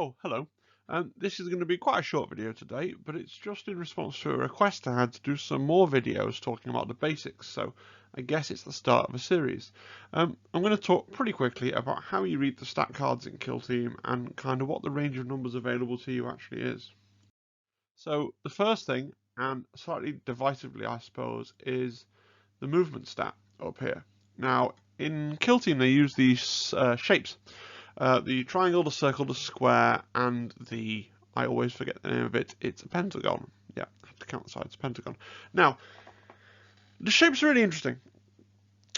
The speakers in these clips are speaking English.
Oh, hello. This is going to be quite a short video today, but it's just in response to a request I had to do some more videos talking about the basics, so I guess it's the start of a series. I'm going to talk pretty quickly about how you read the stat cards in Kill Team and kind of what the range of numbers available to you actually is. So the first thing, and slightly divisively I suppose, is the movement stat up here. Now, in Kill Team they use these shapes. The triangle, the circle, the square, and I always forget the name of it, it's a pentagon. Yeah, I have to count the sides, pentagon. Now, the shape's really interesting.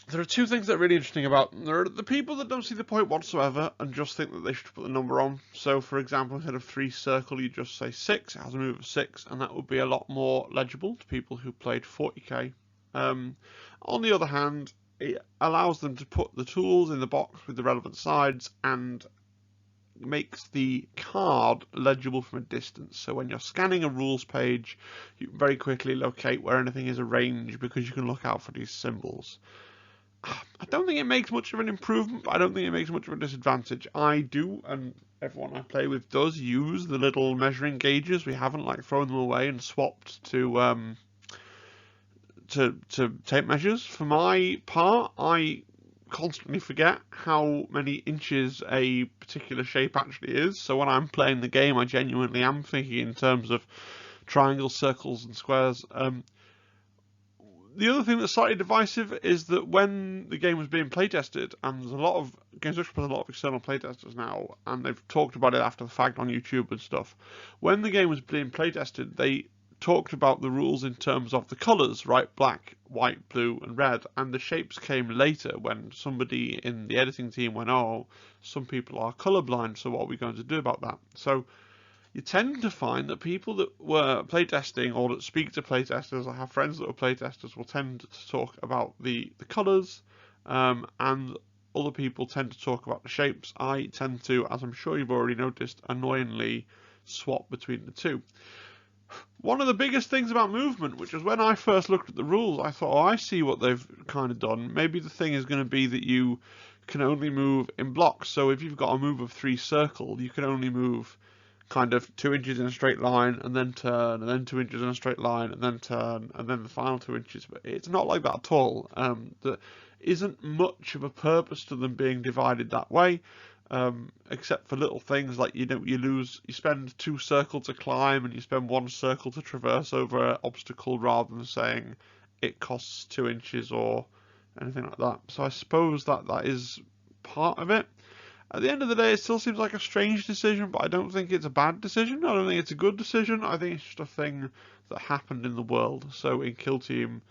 There are two things that are really interesting about them. There are the people that don't see the point whatsoever and just think that they should put the number on. So, for example, instead of 3 circle, you just say 6. It has a move of 6, and that would be a lot more legible to people who played 40k. On the other hand, it allows them to put the tools in the box with the relevant sides and makes the card legible from a distance. So when you're scanning a rules page, you very quickly locate where anything is arranged because you can look out for these symbols. I don't think it makes much of an improvement, but I don't think it makes much of a disadvantage. I do, and everyone I play with does, use the little measuring gauges. We haven't like thrown them away and swapped to tape measures. For my part, I constantly forget how many inches a particular shape actually is. So when I'm playing the game, I genuinely am thinking in terms of triangles, circles, and squares. The other thing that's slightly divisive is that when the game was being playtested, and there's a lot of Games Workshop has a lot of external playtesters now, and they've talked about it after the fact on YouTube and stuff. When the game was being playtested, they talked about the rules in terms of the colours, right? Black, white, blue, and red, and the shapes came later when somebody in the editing team went, "Oh, some people are colourblind, so what are we going to do about that?" So you tend to find that people that were playtesting or that speak to playtesters or have friends that were playtesters will tend to talk about the colours, and other people tend to talk about the shapes. I tend to, as I'm sure you've already noticed, annoyingly swap between the two. One of the biggest things about movement, which is when I first looked at the rules, I thought, oh, I see what they've kind of done. Maybe the thing is going to be that you can only move in blocks. So if you've got a move of 3 circle, you can only move kind of 2 inches in a straight line and then turn, and then 2 inches in a straight line and then turn, and then the final 2 inches. But it's not like that at all. There isn't much of a purpose to them being divided that way. Except for little things like you spend 2 circles to climb and you spend 1 circle to traverse over an obstacle rather than saying it costs 2 inches or anything like that. So I suppose that is part of it. At the end of the day, it still seems like a strange decision, but I don't think it's a bad decision. I don't think it's a good decision. I think it's just a thing that happened in the world. So in Kill Team,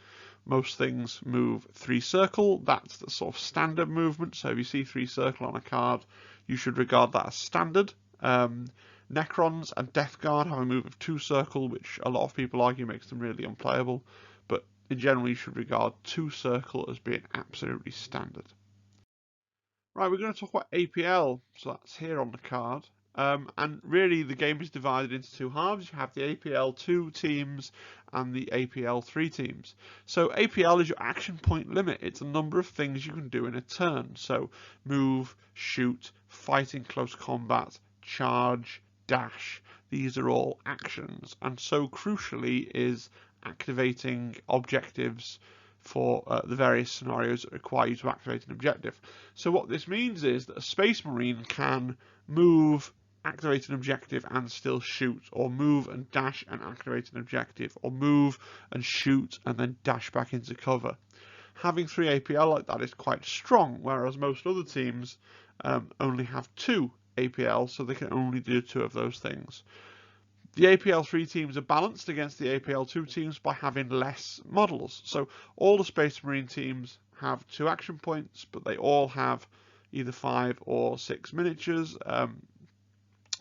most things move 3 circle. That's the sort of standard movement. So if you see 3 circle on a card, you should regard that as standard. Necrons and Death Guard have a move of 2 circle, which a lot of people argue makes them really unplayable. But in general, you should regard 2 circle as being absolutely standard. Right, we're going to talk about APL. So that's here on the card. And really, the game is divided into 2 halves. You have the APL 2 teams and the APL 3 teams. So APL is your action point limit. It's a number of things you can do in a turn. So move, shoot, fight in close combat, charge, dash. These are all actions. And so crucially is activating objectives for the various scenarios that require you to activate an objective. So what this means is that a Space Marine can move, activate an objective and still shoot, or move and dash and activate an objective, or move and shoot and then dash back into cover. Having 3 APL like that is quite strong, whereas most other teams only have 2 APL, so they can only do 2 of those things. The APL 3 teams are balanced against the APL 2 teams by having less models. So all the Space Marine teams have 2 action points, but they all have either 5 or 6 miniatures.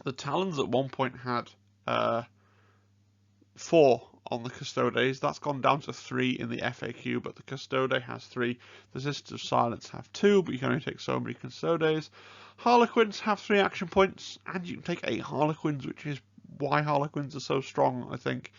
The Talons at one point had 4 on the Custodes. That's gone down to 3 in the FAQ, but the Custode has 3. The Sisters of Silence have 2, but you can only take so many Custodes. Harlequins have 3 action points, and you can take 8 Harlequins, which is why Harlequins are so strong, I think.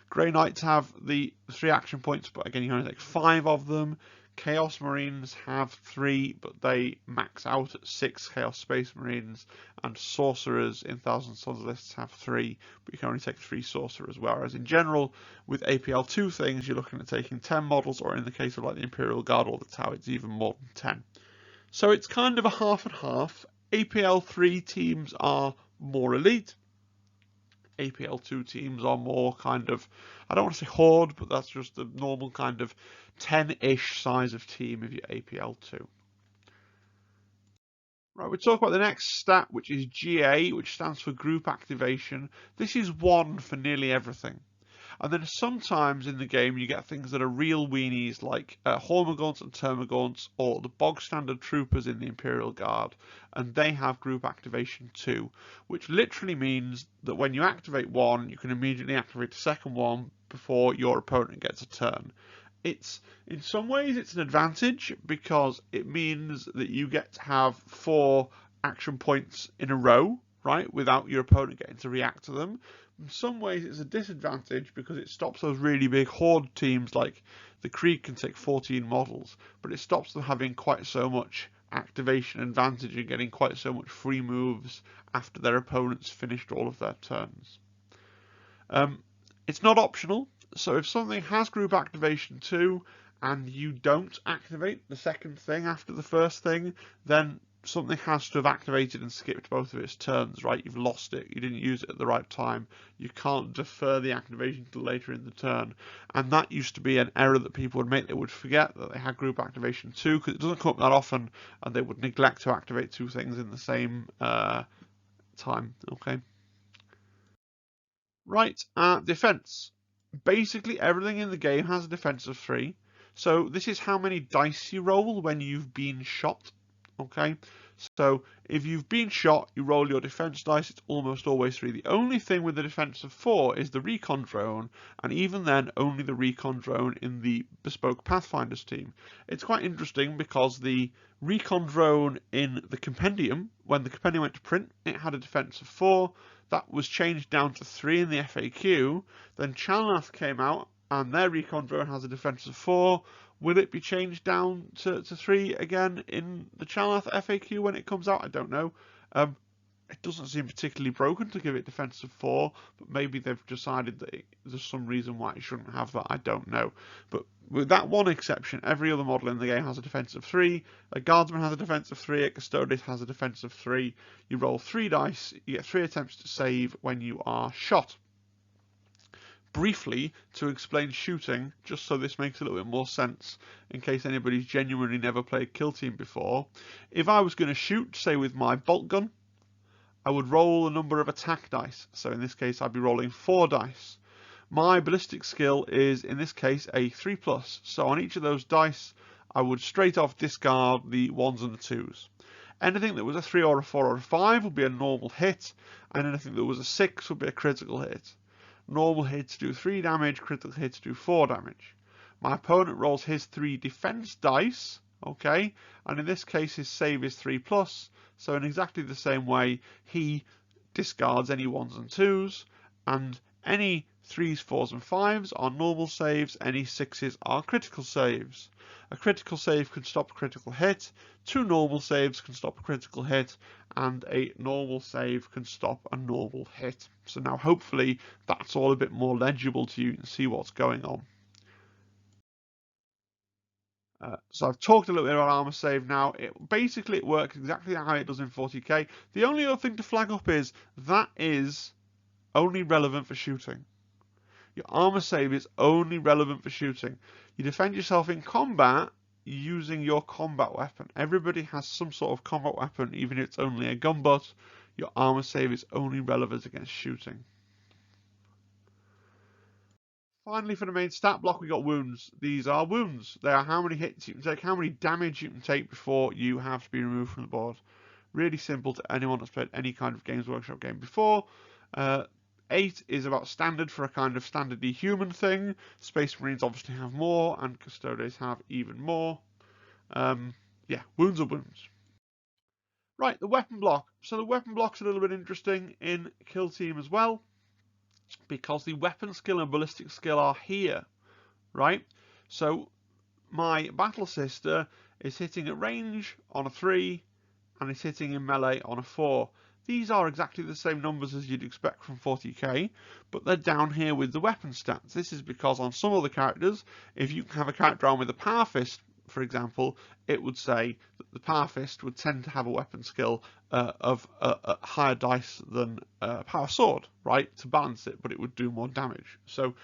Grey Knights have the 3 action points, but again, you can only take 5 of them. Chaos Marines have 3, but they max out at 6 Chaos Space Marines, and Sorcerers in Thousand Sons lists have 3, but you can only take 3 Sorcerers, whereas in general, with APL2 things, you're looking at taking 10 models, or in the case of like the Imperial Guard or the Tau, it's even more than 10. So it's kind of a half and half. APL3 teams are more elite. APL2 teams are more kind of, I don't want to say horde, but that's just the normal kind of 10-ish size of team if you're APL2. Right, we'll talk about the next stat, which is GA, which stands for group activation. This is 1 for nearly everything. And then sometimes in the game you get things that are real weenies like Hormagaunts and Termagaunts, or the bog standard troopers in the Imperial Guard, and they have group activation 2, which literally means that when you activate one, you can immediately activate the second one before your opponent gets a turn. It's in some ways it's an advantage because it means that you get to have 4 action points in a row, right, without your opponent getting to react to them. In some ways it's a disadvantage because it stops those really big horde teams like the Krieg can take 14 models, but it stops them having quite so much activation advantage and getting quite so much free moves after their opponents finished all of their turns. It's not optional, so if something has group activation 2 and you don't activate the second thing after the first thing, then something has to have activated and skipped both of its turns, right? You've lost it, you didn't use it at the right time. You can't defer the activation till later in the turn. And that used to be an error that people would make. They would forget that they had group activation 2 because it doesn't come up that often, and they would neglect to activate 2 things in the same time, okay? Right, defense. Basically everything in the game has a defense of 3. So this is how many dice you roll when you've been shot. Okay, so if you've been shot, you roll your defense dice, it's almost always 3. The only thing with the defense of 4 is the recon drone, and even then only the recon drone in the bespoke Pathfinders team. It's quite interesting because the recon drone in the compendium, when the compendium went to print, it had a defense of 4. That was changed down to 3 in the FAQ. Then Chalnath came out and their recon drone has a defense of 4. Will it be changed down to 3 again in the Chalnath FAQ when it comes out? I don't know. It doesn't seem particularly broken to give it defense of 4, but maybe they've decided that there's some reason why it shouldn't have that. I don't know. But with that one exception, every other model in the game has a defense of 3. A Guardsman has a defense of 3. A Custodes has a defense of 3. You roll 3 dice. You get 3 attempts to save when you are shot. Briefly, to explain shooting, just so this makes a little bit more sense, in case anybody's genuinely never played Kill Team before, if I was going to shoot, say with my bolt gun, I would roll a number of attack dice. So in this case, I'd be rolling 4 dice. My ballistic skill is, in this case, a 3+. So on each of those dice, I would straight off discard the 1s and the 2s. Anything that was a 3 or a 4 or a 5 would be a normal hit, and anything that was a 6 would be a critical hit. Normal hits do 3 damage, critical hits do 4 damage. My opponent rolls his 3 defense dice, okay, and in this case his save is 3+, so in exactly the same way he discards any 1s and 2s, and any 3s, 4s and 5s are normal saves, any 6s are critical saves. A critical save can stop a critical hit, 2 normal saves can stop a critical hit, and a normal save can stop a normal hit. So now hopefully that's all a bit more legible to you and see what's going on. So I've talked a little bit about armor save now. Basically it works exactly how it does in 40k. The only other thing to flag up is that is only relevant for shooting. Your armor save is only relevant for shooting. You defend yourself in combat using your combat weapon. Everybody has some sort of combat weapon, even if it's only a gun butt. Your armor save is only relevant against shooting. Finally, for the main stat block, we got wounds. These are wounds. They are how many hits you can take, how many damage you can take before you have to be removed from the board. Really simple to anyone that's played any kind of Games Workshop game before. 8 is about standard for a kind of standardy human thing. Space Marines obviously have more, and Custodes have even more. Yeah, wounds are wounds. Right, the weapon block. So the weapon block's a little bit interesting in Kill Team as well, because the weapon skill and ballistic skill are here, right? So my battle sister is hitting at range on a 3 and is hitting in melee on a 4. These are exactly the same numbers as you'd expect from 40k, but they're down here with the weapon stats. This is because on some other characters, if you have a character on with a power fist, for example, it would say that the power fist would tend to have a weapon skill of a higher dice than a power sword, right, to balance it, but it would do more damage. So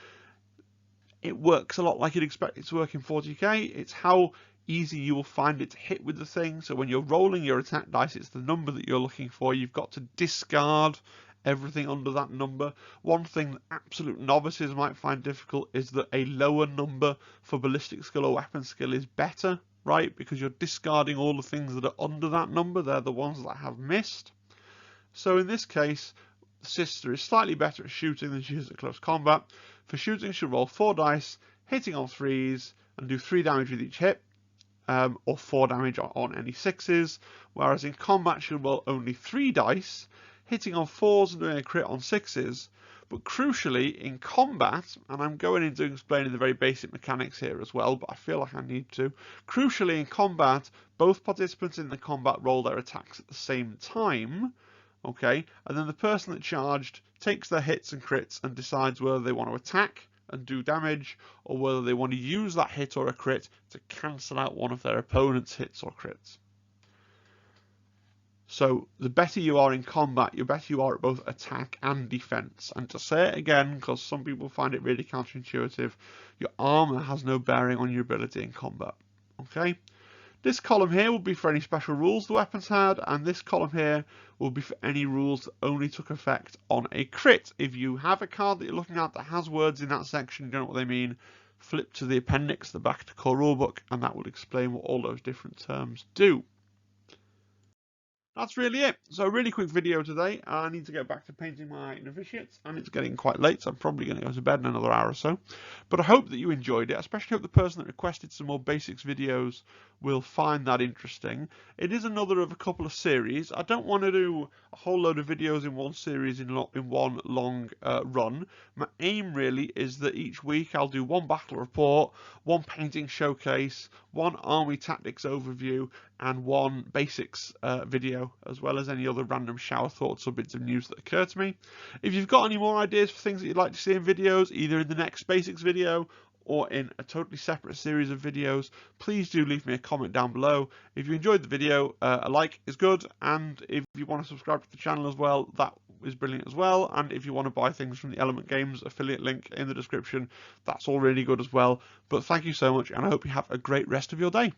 it works a lot like you'd expect it to work in 40k. It's how easy you will find it to hit with the thing. So when you're rolling your attack dice, it's the number that you're looking for. You've got to discard everything under that number. One thing that absolute novices might find difficult is that a lower number for ballistic skill or weapon skill is better, right? Because you're discarding all the things that are under that number. They're the ones that have missed. So in this case, the sister is slightly better at shooting than she is at close combat. For shooting, she'll roll 4 dice, hitting on 3s, and do 3 damage with each hit, or 4 damage on any 6s, whereas in combat she'll roll only 3 dice, hitting on 4s and doing a crit on 6s. But crucially, in combat, and I'm going into explaining the very basic mechanics here as well, but I feel like I need to. Crucially, in combat, both participants in the combat roll their attacks at the same time, okay, and then the person that charged takes their hits and crits and decides whether they want to attack and do damage, or whether they want to use that hit or a crit to cancel out one of their opponent's hits or crits. So the better you are in combat, the better you are at both attack and defense. And to say it again, because some people find it really counterintuitive, your armor has no bearing on your ability in combat. Okay? This column here will be for any special rules the weapons had, and this column here will be for any rules that only took effect on a crit. If you have a card that you're looking at that has words in that section, you don't know what they mean, flip to the appendix, the back to core rulebook, and that will explain what all those different terms do. That's really it. So a really quick video today. I need to get back to painting my novitiates, and it's getting quite late, so I'm probably going to go to bed in another hour or so. But I hope that you enjoyed it. I especially hope the person that requested some more basics videos will find that interesting. It is another of a couple of series. I don't want to do a whole load of videos in one series in one long run. My aim really is that each week I'll do one battle report, one painting showcase, one army tactics overview, and one basics video, as well as any other random shower thoughts or bits of news that occur to me. If you've got any more ideas for things that you'd like to see in videos, either in the next basics video or in a totally separate series of videos, please do leave me a comment down below. If you enjoyed the video, a like is good, and if you want to subscribe to the channel as well, that is brilliant as well. And if you want to buy things from the Element Games affiliate link in the description, that's all really good as well. But thank you so much, and I hope you have a great rest of your day.